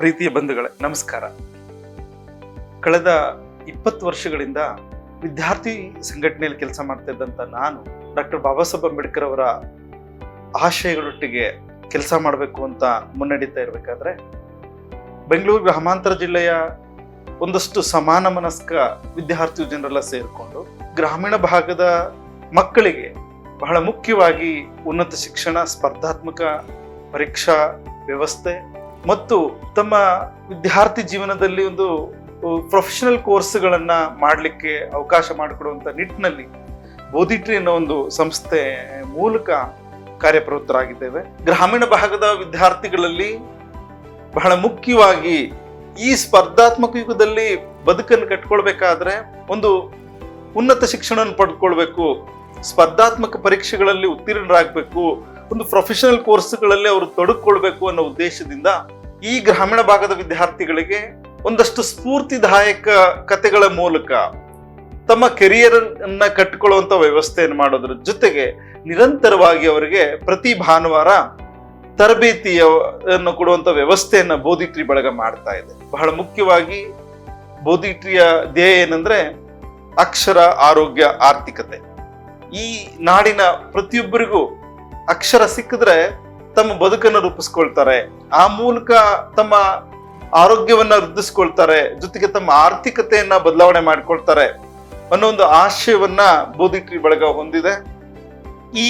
ಪ್ರೀತಿಯ ಬಂಧುಗಳೇ, ನಮಸ್ಕಾರ. ಕಳೆದ 20 ವರ್ಷಗಳಿಂದ ವಿದ್ಯಾರ್ಥಿ ಸಂಘಟನೆಯಲ್ಲಿ ಕೆಲಸ ಮಾಡ್ತಾ ಇದ್ದಂಥ ನಾನು ಡಾಕ್ಟರ್ ಬಾಬಾ ಸಾಹೇಬ್ ಅಂಬೇಡ್ಕರ್ ಅವರ ಆಶಯಗಳೊಟ್ಟಿಗೆ ಕೆಲಸ ಮಾಡಬೇಕು ಅಂತ ಮುನ್ನಡೀತಾ ಇರಬೇಕಾದ್ರೆ ಬೆಂಗಳೂರು ಗ್ರಾಮಾಂತರ ಜಿಲ್ಲೆಯ ಒಂದಷ್ಟು ಸಮಾನ ಮನಸ್ಕ ವಿದ್ಯಾರ್ಥಿ ಜನರೆಲ್ಲ ಸೇರಿಕೊಂಡು ಗ್ರಾಮೀಣ ಭಾಗದ ಮಕ್ಕಳಿಗೆ ಬಹಳ ಮುಖ್ಯವಾಗಿ ಉನ್ನತ ಶಿಕ್ಷಣ, ಸ್ಪರ್ಧಾತ್ಮಕ ಪರೀಕ್ಷಾ ವ್ಯವಸ್ಥೆ ಮತ್ತು ತಮ್ಮ ವಿದ್ಯಾರ್ಥಿ ಜೀವನದಲ್ಲಿ ಒಂದು ಪ್ರೊಫೆಷನಲ್ ಕೋರ್ಸ್ಗಳನ್ನ ಮಾಡಲಿಕ್ಕೆ ಅವಕಾಶ ಮಾಡಿಕೊಡುವಂತ ನಿಟ್ಟಿನಲ್ಲಿ ಬೋಧಿಟ್ರಿ ಅನ್ನೋ ಒಂದು ಸಂಸ್ಥೆ ಮೂಲಕ ಕಾರ್ಯಪ್ರವೃತ್ತರಾಗಿದ್ದೇವೆ. ಗ್ರಾಮೀಣ ಭಾಗದ ವಿದ್ಯಾರ್ಥಿಗಳಲ್ಲಿ ಬಹಳ ಮುಖ್ಯವಾಗಿ ಈ ಸ್ಪರ್ಧಾತ್ಮಕ ಯುಗದಲ್ಲಿ ಬದುಕನ್ನು ಕಟ್ಕೊಳ್ಬೇಕಾದ್ರೆ ಒಂದು ಉನ್ನತ ಶಿಕ್ಷಣವನ್ನು ಪಡೆದುಕೊಳ್ಬೇಕು, ಸ್ಪರ್ಧಾತ್ಮಕ ಪರೀಕ್ಷೆಗಳಲ್ಲಿ ಉತ್ತೀರ್ಣರಾಗಬೇಕು, ಒಂದು ಪ್ರೊಫೆಷನಲ್ ಕೋರ್ಸ್ಗಳಲ್ಲಿ ಅವರು ತೊಡಗಿಕೊಳ್ಬೇಕು ಅನ್ನೋ ಉದ್ದೇಶದಿಂದ ಈ ಗ್ರಾಮೀಣ ಭಾಗದ ವಿದ್ಯಾರ್ಥಿಗಳಿಗೆ ಒಂದಷ್ಟು ಸ್ಫೂರ್ತಿದಾಯಕ ಕಥೆಗಳ ಮೂಲಕ ತಮ್ಮ ಕೆರಿಯರ್ ಅನ್ನ ಕಟ್ಟಿಕೊಳ್ಳುವಂತ ವ್ಯವಸ್ಥೆಯನ್ನು ಮಾಡೋದ್ರ ಜೊತೆಗೆ ನಿರಂತರವಾಗಿ ಅವರಿಗೆ ಪ್ರತಿ ಭಾನುವಾರ ತರಬೇತಿಯನ್ನು ಕೊಡುವಂತ ವ್ಯವಸ್ಥೆಯನ್ನ ಬೋಧಿಟ್ರಿ ಬಳಗ ಮಾಡ್ತಾ ಇದೆ. ಬಹಳ ಮುಖ್ಯವಾಗಿ ಬೋಧಿಟ್ರಿಯ ಧ್ಯೇಯ ಏನಂದ್ರೆ ಅಕ್ಷರ, ಆರೋಗ್ಯ, ಆರ್ಥಿಕತೆ. ಈ ನಾಡಿನ ಪ್ರತಿಯೊಬ್ಬರಿಗೂ ಅಕ್ಷರ ಸಿಕ್ಕಿದ್ರೆ ತಮ್ಮ ಬದುಕನ್ನು ರೂಪಿಸ್ಕೊಳ್ತಾರೆ, ಆ ಮೂಲಕ ತಮ್ಮ ಆರೋಗ್ಯವನ್ನ ವೃದ್ಧಿಸ್ಕೊಳ್ತಾರೆ, ಜೊತೆಗೆ ತಮ್ಮ ಆರ್ಥಿಕತೆಯನ್ನ ಬದಲಾವಣೆ ಮಾಡ್ಕೊಳ್ತಾರೆ ಅನ್ನೋ ಒಂದು ಆಶಯವನ್ನ ಬೋಧಿಟ್ರಿ ಬಳಗ ಹೊಂದಿದೆ. ಈ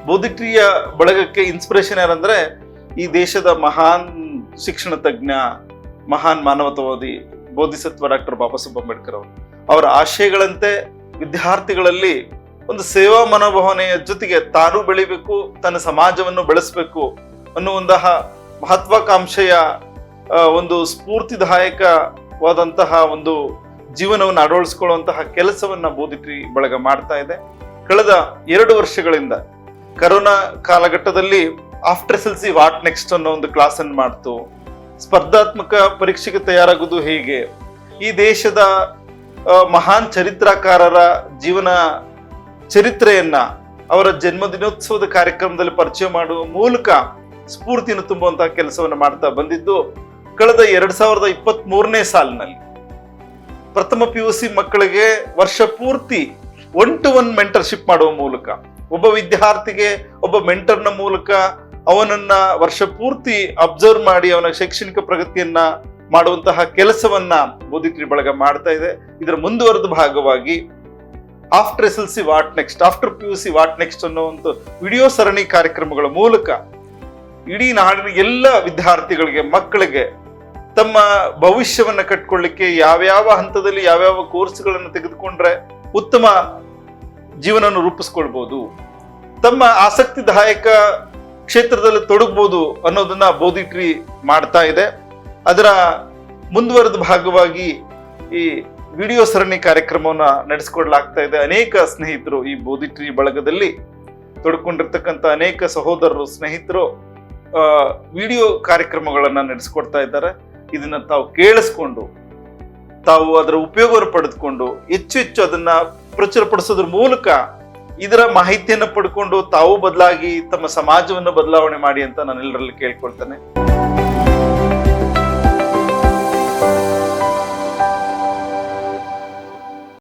ಬೋಧಿಟ್ರಿಯ ಬಳಗಕ್ಕೆ ಇನ್ಸ್ಪಿರೇಷನ್ ಯಾರಂದ್ರೆ ಈ ದೇಶದ ಮಹಾನ್ ಶಿಕ್ಷಣ ತಜ್ಞ, ಮಹಾನ್ ಮಾನವತಾವಾದಿ ಬೋಧಿಸತ್ವ ಡಾಕ್ಟರ್ ಬಾಬಾ ಸಾಹೇಬ್ ಅಂಬೇಡ್ಕರ್ ಅವರು. ಅವರ ಆಶಯಗಳಂತೆ ವಿದ್ಯಾರ್ಥಿಗಳಲ್ಲಿ ಒಂದು ಸೇವಾ ಮನೋಭಾವನೆಯ ಜೊತೆಗೆ ತಾನು ಬೆಳಿಬೇಕು, ತನ್ನ ಸಮಾಜವನ್ನು ಬೆಳೆಸಬೇಕು ಅನ್ನುವಂತಹ ಮಹತ್ವಾಕಾಂಕ್ಷೆಯ ಒಂದು ಸ್ಫೂರ್ತಿದಾಯಕವಾದಂತಹ ಒಂದು ಜೀವನವನ್ನು ಅಳವಡಿಸಿಕೊಳ್ಳುವಂತಹ ಕೆಲಸವನ್ನ ಬೋಧಿಟ್ರಿ ಬಳಗ ಮಾಡ್ತಾ ಇದೆ. ಕಳೆದ 2 ವರ್ಷಗಳಿಂದ ಕರೋನಾ ಕಾಲಘಟ್ಟದಲ್ಲಿ ಆಫ್ಟರ್ SLC ವಾಟ್ ನೆಕ್ಸ್ಟ್ ಅನ್ನೋ ಒಂದು ಕ್ಲಾಸ್ ಅನ್ನು ಮಾಡ್ತು. ಸ್ಪರ್ಧಾತ್ಮಕ ಪರೀಕ್ಷೆಗೆ ತಯಾರಾಗುವುದು ಹೇಗೆ, ಈ ದೇಶದ ಮಹಾನ್ ಚರಿತ್ರಕಾರರ ಜೀವನ ಚರಿತ್ರೆಯನ್ನ ಅವರ ಜನ್ಮದಿನೋತ್ಸವದ ಕಾರ್ಯಕ್ರಮದಲ್ಲಿ ಪರಿಚಯ ಮಾಡುವ ಮೂಲಕ ಸ್ಫೂರ್ತಿಯನ್ನು ತುಂಬುವಂತಹ ಕೆಲಸವನ್ನು ಮಾಡ್ತಾ ಬಂದಿದ್ದು. ಕಳೆದ 2023ನೇ ಸಾಲಿನಲ್ಲಿ ಪ್ರಥಮ PUC ಮಕ್ಕಳಿಗೆ ವರ್ಷ ಪೂರ್ತಿ 1-to-1 ಮೆಂಟರ್ಶಿಪ್ ಮಾಡುವ ಮೂಲಕ ಒಬ್ಬ ವಿದ್ಯಾರ್ಥಿಗೆ ಒಬ್ಬ ಮೆಂಟರ್ನ ಮೂಲಕ ಅವನನ್ನ ವರ್ಷ ಪೂರ್ತಿ ಅಬ್ಸರ್ವ್ ಮಾಡಿ ಅವನ ಶೈಕ್ಷಣಿಕ ಪ್ರಗತಿಯನ್ನ ಮಾಡುವಂತಹ ಕೆಲಸವನ್ನ ಬೋಧಿಟ್ರಿ ಬಳಗ ಮಾಡ್ತಾ ಇದೆ. ಇದರ ಮುಂದುವರೆದ ಭಾಗವಾಗಿ after SLC what next, after PUC what next ಅನ್ನುವಂಥ ವಿಡಿಯೋ ಸರಣಿ ಕಾರ್ಯಕ್ರಮಗಳ ಮೂಲಕ ಇಡೀ ನಾಡಿನ ಎಲ್ಲ ವಿದ್ಯಾರ್ಥಿಗಳಿಗೆ, ಮಕ್ಕಳಿಗೆ ತಮ್ಮ ಭವಿಷ್ಯವನ್ನ ಕಟ್ಕೊಳ್ಳಿಕ್ಕೆ ಯಾವ್ಯಾವ ಹಂತದಲ್ಲಿ ಯಾವ್ಯಾವ ಕೋರ್ಸ್ಗಳನ್ನು ತೆಗೆದುಕೊಂಡ್ರೆ ಉತ್ತಮ ಜೀವನವನ್ನು ರೂಪಿಸ್ಕೊಳ್ಬಹುದು, ತಮ್ಮ ಆಸಕ್ತಿದಾಯಕ ಕ್ಷೇತ್ರದಲ್ಲಿ ತೊಡಗಬಹುದು ಅನ್ನೋದನ್ನ ಬೋಧಿಟ್ರಿ ಮಾಡ್ತಾ ಇದೆ. ಅದರ ಮುಂದುವರೆದ ಭಾಗವಾಗಿ ಈ ವಿಡಿಯೋ ಸರಣಿ ಕಾರ್ಯಕ್ರಮವನ್ನ ನಡೆಸಿಕೊಡ್ಲಾಗ್ತಾ ಇದೆ. ಅನೇಕ ಸ್ನೇಹಿತರು ಈ ಬೋಧಿಟ್ರಿ ಬಳಗದಲ್ಲಿ ತೊಡ್ಕೊಂಡಿರ್ತಕ್ಕಂಥ ಅನೇಕ ಸಹೋದರರು, ಸ್ನೇಹಿತರು ವಿಡಿಯೋ ಕಾರ್ಯಕ್ರಮಗಳನ್ನ ನಡೆಸಿಕೊಡ್ತಾ ಇದ್ದಾರೆ. ಇದನ್ನ ತಾವು ಕೇಳಿಸ್ಕೊಂಡು ತಾವು ಅದರ ಉಪಯೋಗವನ್ನು ಪಡೆದುಕೊಂಡು ಹೆಚ್ಚು ಅದನ್ನ ಪ್ರಚುರಪಡಿಸೋದ್ರ ಮೂಲಕ ಇದರ ಮಾಹಿತಿಯನ್ನು ಪಡ್ಕೊಂಡು ತಾವು ಬದಲಾಗಿ ತಮ್ಮ ಸಮಾಜವನ್ನು ಬದಲಾವಣೆ ಮಾಡಿ ಅಂತ ನಾನು ಎಲ್ಲರಲ್ಲಿ ಕೇಳ್ಕೊಳ್ತೇನೆ.